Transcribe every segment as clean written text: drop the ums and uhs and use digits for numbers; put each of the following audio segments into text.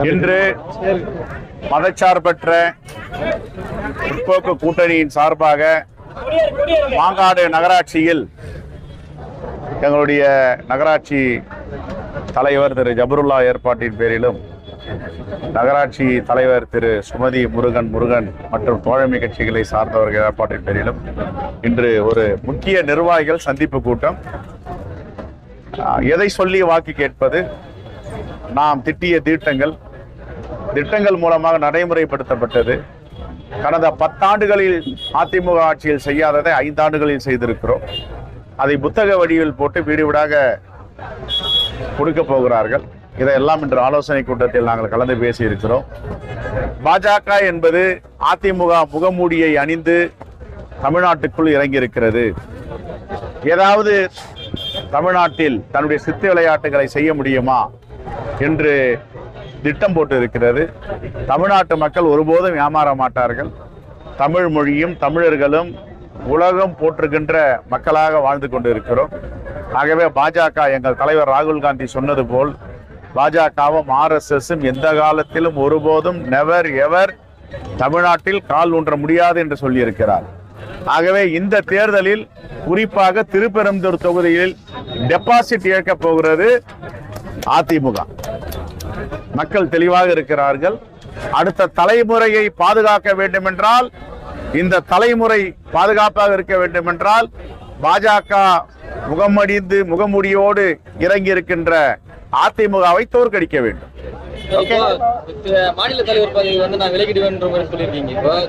இன்று மதச்சார்பற்ற முற்போக்கு கூட்டணியின் சார்பாக மாங்காடு நகராட்சியில் எங்களுடைய நகராட்சி தலைவர் திரு ஜபருல்லா ஏற்பாட்டின் பேரிலும் நகராட்சி தலைவர் திரு சுமதி முருகன் மற்றும் தோழமை கட்சிகளை சார்ந்தவர்கள் ஏற்பாட்டின் பேரிலும் இன்று ஒரு முக்கிய நிர்வாகிகள் சந்திப்பு கூட்டம். எதை சொல்லி வாக்கு கேட்பது, நாம் திட்டிய திட்டங்கள் மூலமாக நடைமுறைப்படுத்தப்பட்டது. கடந்த 10 ஆண்டுகளில் அதிமுக ஆட்சியில் செய்யாததை 5 ஆண்டுகளில் செய்திருக்கிறோம். அதை புத்தக வடிவில் போட்டு வீடு வீடாக கொடுக்க போகிறார்கள். இதையெல்லாம் இன்று ஆலோசனை கூட்டத்தில் நாங்கள் கலந்து பேசி இருக்கிறோம். பாஜக என்பது அதிமுக முகமூடியை அணிந்து தமிழ்நாட்டுக்குள் இறங்கி இருக்கிறது. ஏதாவது தமிழ்நாட்டில் தன்னுடைய சித்து விளையாட்டுகளை செய்ய முடியுமா என்று திட்டம் போட்டு இருக்கிறது. தமிழ்நாட்டு மக்கள் ஒருபோதும் ஏமாற மாட்டார்கள். தமிழ் மொழியும் தமிழர்களும் உலகம் போற்றுகின்ற மக்களாக வாழ்ந்து கொண்டு இருக்கிறோம். ஆகவே பாஜக, எங்கள் தலைவர் ராகுல் காந்தி சொன்னது போல், பாஜகவும் RSSம் எந்த காலத்திலும் ஒருபோதும் நெவர் எவர் தமிழ்நாட்டில் கால் ஊன்ற முடியாது என்று சொல்லியிருக்கிறார். ஆகவே இந்த தேர்தலில் குறிப்பாக திருப்பெரும்புதூர் தொகுதியில் டெபாசிட் இழக்கப் போகிறது அதிமுக. மக்கள் தெளிவாக இருக்கிறார்கள். அடுத்த தலைமுறையை பாதுகாக்க வேண்டும் என்றால், இந்த தலைமுறை பாதுகாப்பாக இருக்க வேண்டும் என்றால், பாஜக முகமடிந்து முகமுடியோடு இறங்கி இருக்கின்ற அதிமுகவை தோற்கடிக்க வேண்டும். மாநில தலைவர் பதவி நான் விலகிடுவேன்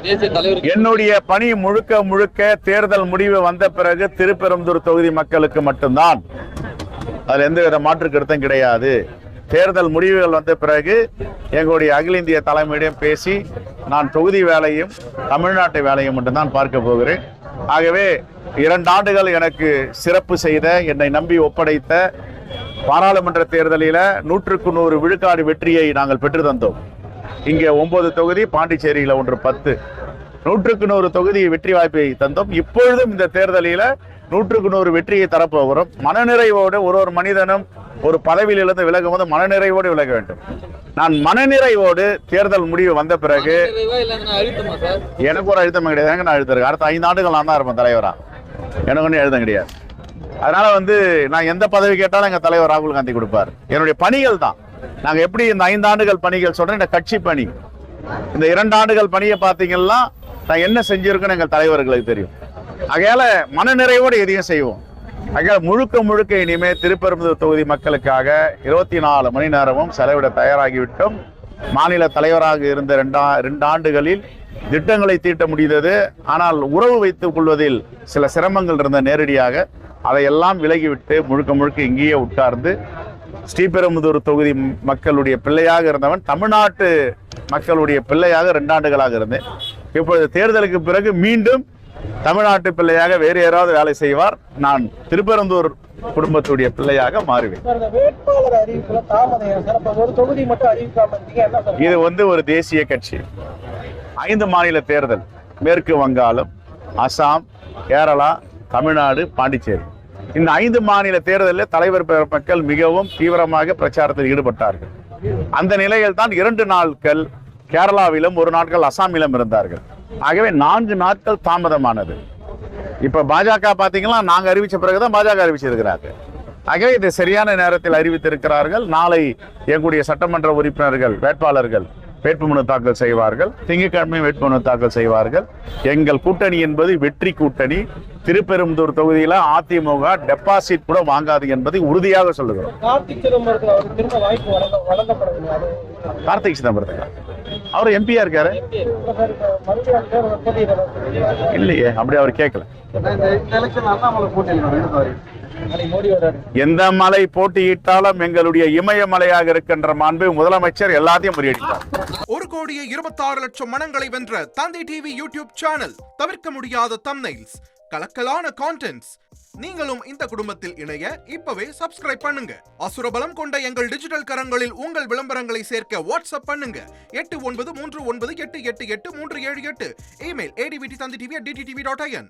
தேசிய தலைவர். என்னுடைய பணி முழுக்க தேர்தல் முடிவு வந்த பிறகு திருப்பெரும்புதூர் தொகுதி மக்களுக்கு மட்டும்தான். அதுல எந்தவித மாற்று கருத்தும் கிடையாது. தேர்தல் முடிவுகள் வந்த பிறகு எங்களுடைய அகில இந்திய தலைமையிடம் பேசி நான் தொகுதி வேலையும் தமிழ்நாட்டு வேலையும் மட்டும்தான் பார்க்க போகிறேன். ஆகவே 2 ஆண்டுகள் எனக்கு சிறப்பு செய்த, என்னை நம்பி ஒப்படைத்த பாராளுமன்ற தேர்தலில் 100க்கு 100 விழுக்காடு வெற்றியை நாங்கள் பெற்று தந்தோம். இங்கே 9 தொகுதி, பாண்டிச்சேரியில் 10 100க்கு 100 தொகுதி வெற்றி வாய்ப்பை தந்தோம். இப்பொழுதும் இந்த தேர்தலில் 100க்கு 100 வெற்றியை தரப்போகிறோம். மனநிறைவோடு ஒரு மனிதனும் ஒரு பதவியிலிருந்து விலகும் போது மனநிறைவோடு விலக வேண்டும். நான் மனநிறைவோடு தேர்தல் முடிவு வந்த பிறகு எனக்கு ஒரு அழுத்தம் கிடையாது. நான் அழுத்திருக்கேன். அடுத்த 5 ஆண்டுகள் நான் தான் இருப்பேன் தலைவரா. எனக்கு ஒன்றும் எழுதம் கிடையாது. அதனால நான் எந்த பதவி கேட்டாலும் எங்க தலைவர் ராகுல் காந்தி கொடுப்பார். என்னுடைய பணிகள் தான். நாங்க எப்படி இந்த 5 ஆண்டுகள் பணிகள் சொல்றேன், இந்த கட்சி பணி, இந்த 2 ஆண்டுகள் பணியை பார்த்தீங்கன்னா நான் என்ன செஞ்சிருக்கேன்னு எங்கள் தலைவர்களுக்கு தெரியும். ஆகையால மனநிறைவோடு எதையும் செய்வோம். ஆகையால முழுக்க இனிமே திருப்பெரும்புதூர் தொகுதி மக்களுக்காக 24 மணி நேரமும் செலவிட தயாராகிவிட்டோம். மாநில தலைவராக இருந்த 2 ஆண்டுகளில் திட்டங்களை தீட்ட முடிந்தது. ஆனால் உறவு வைத்துக் கொள்வதில் சில சிரமங்கள் இருந்த நேரடியாக அதையெல்லாம் விலகிவிட்டு முழுக்க இங்கேயே உட்கார்ந்து ஸ்ரீபெரும்புதூர் தொகுதி மக்களுடைய பிள்ளையாக இருந்தவன் தமிழ்நாட்டு மக்களுடைய பிள்ளையாக 2 ஆண்டுகளாக இருந்தேன். இப்பொழுது தேர்தலுக்கு பிறகு மீண்டும் தமிழ்நாட்டு பிள்ளையாக வேறு யாராவது வேலை செய்வார். நான் திருப்பெரும்புதூர் குடும்பத்துடைய பிள்ளையாக மாறுவேன். இது ஒரு தேசிய கட்சி. 5 மாநில தேர்தல், மேற்கு வங்காளம், அசாம், கேரளா, தமிழ்நாடு, பாண்டிச்சேரி, இந்த 5 மாநில தேர்தலில் தலைவர் மக்கள் மிகவும் தீவிரமாக பிரச்சாரத்தில் ஈடுபட்டார்கள். அந்த நிலையில் தான் 2 நாட்கள் கேரளாவிலும் 1 நாட்கள் அசாமிலும் இருந்தார்கள். ஆகவே 4 நாட்கள் தாமதமானது. இப்ப பாஜக பாத்தீங்கன்னா நாங்க அறிவிச்ச பிறகுதான் பாஜக அறிவிச்சிருக்கிறார்கள். ஆகவே இதை சரியான நேரத்தில் அறிவித்திருக்கிறார்கள். நாளை எங்களுடைய சட்டமன்ற உறுப்பினர்கள் வேட்பாளர்கள் வேட்புமனு தாக்கல் செய்வார்கள். திங்கட்கிழமை வேட்புமனு தாக்கல் செய்வார்கள். எங்கள் கூட்டணி என்பது வெற்றி கூட்டணி. திருப்பெரும்புதூர் தொகுதியில அதிமுக டெபாசிட் கூட வாங்காது என்பதை உறுதியாக சொல்லுகிறோம். கார்த்திக் சிதம்பரத்துக்கு அவர் எம்பியா இருக்காரு இல்லையே, அப்படி அவர் கேட்கல. எந்த மலை போட்டியிட்டாலும் எங்களுடைய இமயமலையாக இருக்கின்ற மாண்பு முதலமைச்சர் எல்லாத்தையும் முறியடித்தார். 1,26,00,000 மனங்களை வென்ற தந்தை டிவி யூடியூப் சேனல். தவிர்க்க முடியாத தம்ப்நெயில்ஸ், கலக்கலான கான்டென்ட்ஸ். நீங்களும் இந்த குடும்பத்தில் இணைய இப்பவே சப்ஸ்கிரைப் பண்ணுங்க. அசுரபலம் கொண்ட எங்கள் டிஜிட்டல் கரங்களில் உங்கள் விளம்பரங்களை சேர்க்க வாட்ஸ்அப் பண்ணுங்க. 8939888838. Email advtv@dttv.in.